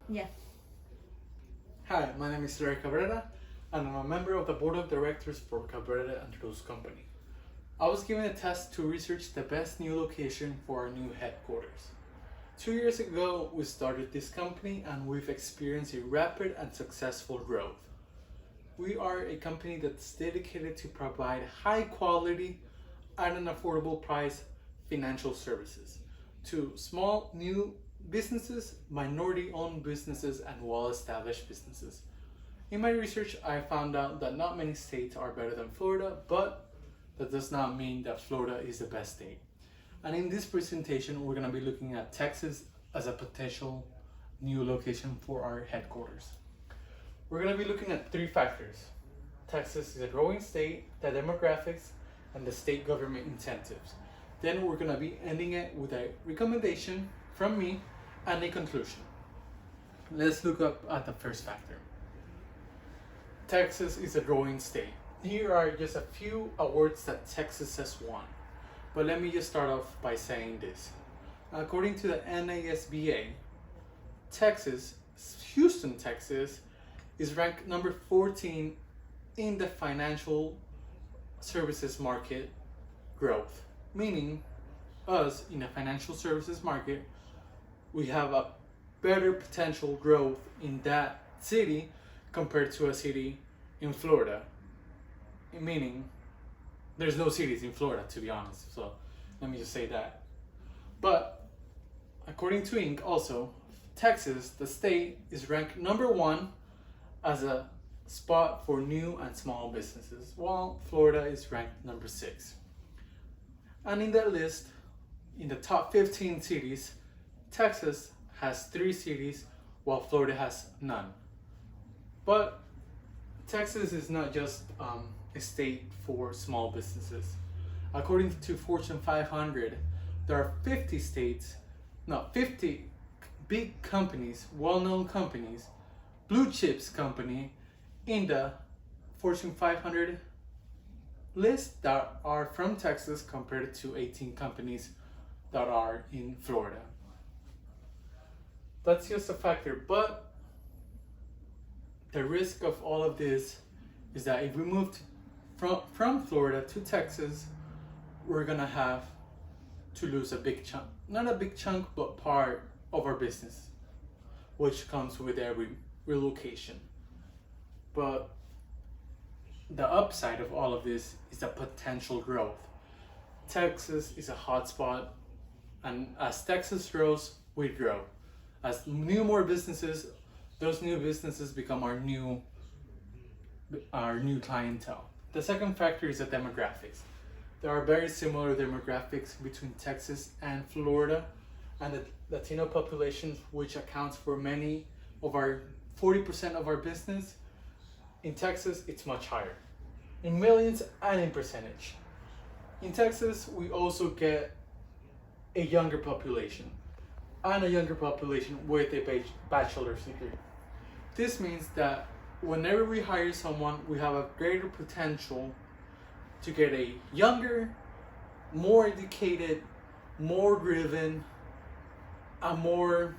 Yes. Hi, my name is Cabrera, and I'm a member of the board of directors for Cabrera.R.R.Video.Final company. I was given a task to research the best new location for our new headquarters. 2 years ago, we started this company and we've experienced a rapid and successful growth. We are a company that's dedicated to provide high quality at an affordable price financial services to small new businesses, minority owned businesses, and well established businesses. In my research, I found out that not many states are better than Florida, but that does not mean that Florida is the best state. And in this presentation, we're going to be looking at Texas as a potential new location for our headquarters. We're going to be looking at three factors. Texas is a growing state, the demographics, and the state government incentives. Then we're going to be ending it with a recommendation from me and a conclusion. Let's look up at the first factor. Texas is a growing state. Here are just a few awards that Texas has won. But let me just start off by saying this. According to the NASBA, Houston, Texas, is ranked number 14 in the financial services market growth. Meaning, us in a financial services market, we have a better potential growth in that city compared to a city in Florida. Meaning, there's no cities in Florida, to be honest. So let me just say that. But according to Inc. also, Texas, the state, is ranked number 1 as a spot for new and small businesses, while Florida is ranked number 6. And in that list, in the top 15 cities, Texas has 3 cities, while Florida has none. But Texas is not just a state for small businesses. According to Fortune 500, there are 50 big companies, well-known companies, blue chips company in the Fortune 500 list that are from Texas compared to 18 companies that are in Florida. That's just a factor, but the risk of all of this is that if we moved from Florida to Texas, we're gonna have to lose a big chunk, not a big chunk, but part of our business, which comes with every relocation. But the upside of all of this is the potential growth. Texas is a hotspot, and as Texas grows, we grow. As more businesses, those new businesses become our new clientele. The second factor is the demographics. There are very similar demographics between Texas and Florida, and the Latino population, which accounts for many of our 40% of our business. In Texas, it's much higher, in millions and in percentage. In Texas, we also get a younger population, and a younger population with a bachelor's degree. This means that whenever we hire someone, we have a greater potential to get a younger, more educated, more driven, a more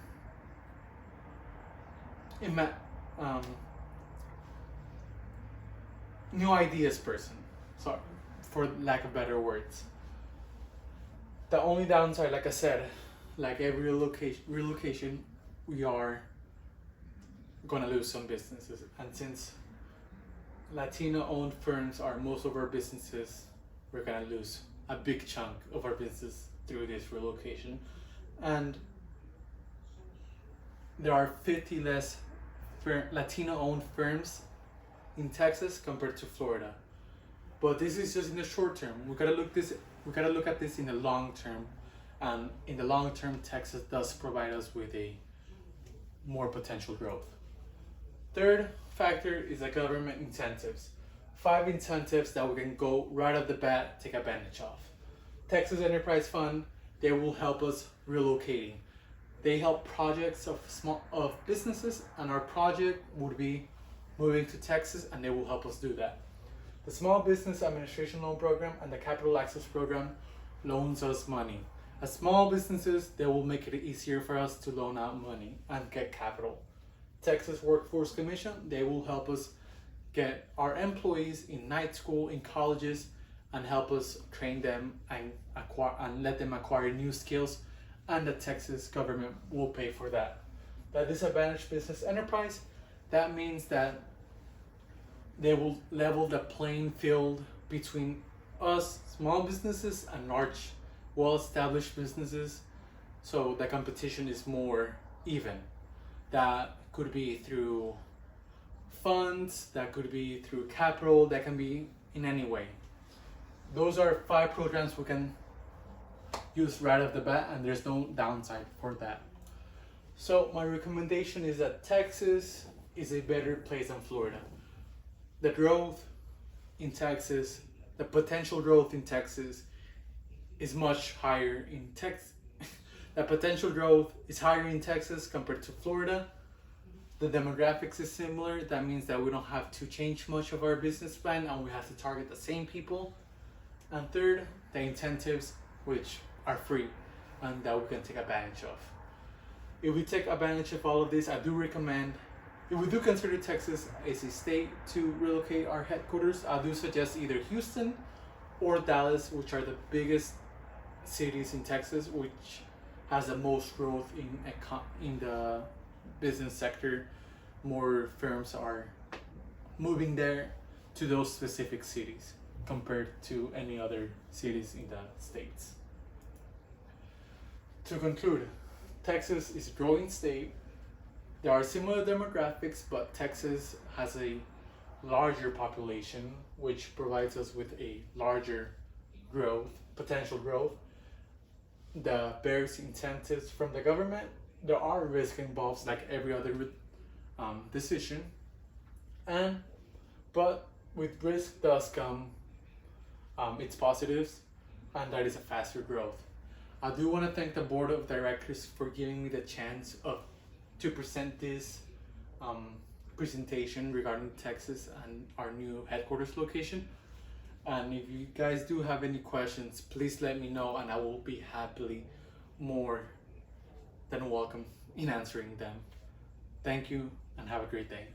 new ideas person. Sorry, for lack of better words. The only downside, like I said, like every relocation, we are gonna lose some businesses. And since Latino-owned firms are most of our businesses, we're gonna lose a big chunk of our business through this relocation. And there are 50 less Latino-owned firms in Texas compared to Florida. But this is just in the short term. We gotta look at this in the long term. And in the long term, Texas does provide us with a more potential growth. Third factor is the government incentives. 5 incentives that we can go right off the bat, take advantage of. Texas Enterprise Fund, they will help us relocating. They help projects of businesses, and our project would be moving to Texas, and they will help us do that. The Small Business Administration Loan Program and the Capital Access Program loans us money. As small businesses, they will make it easier for us to loan out money and get capital. Texas Workforce Commission. They will help us get our employees in night school, in colleges, and help us train them and let them acquire new skills, and the Texas government will pay for that. The disadvantaged business enterprise, that means that they will level the playing field between us small businesses and large well-established businesses, so the competition is more even. That could be through funds, that could be through capital, that can be in any way. Those are 5 programs we can use right off the bat, and there's no downside for that. So my recommendation is that Texas is a better place than Florida. The growth in Texas, the potential growth in Texas is much higher in Texas. The potential growth is higher in Texas compared to Florida. The demographics is similar. That means that we don't have to change much of our business plan, and we have to target the same people. And third, the incentives, which are free and that we can take advantage of. If we take advantage of all of this, I do recommend, if we do consider Texas as a state to relocate our headquarters, I do suggest either Houston or Dallas, which are the biggest cities in Texas, which has the most growth in the business sector. More firms are moving there to those specific cities compared to any other cities in the states. To conclude, Texas is a growing state. There are similar demographics, but Texas has a larger population, which provides us with a larger potential growth. The various incentives from the government, there are risks involved like every other decision, but with risk does come its positives, and that is a faster growth. I do want to thank the board of directors for giving me the chance to present this presentation regarding Texas and our new headquarters location. And if you guys do have any questions, please let me know, and I will be happily more than welcome in answering them. Thank you, and have a great day.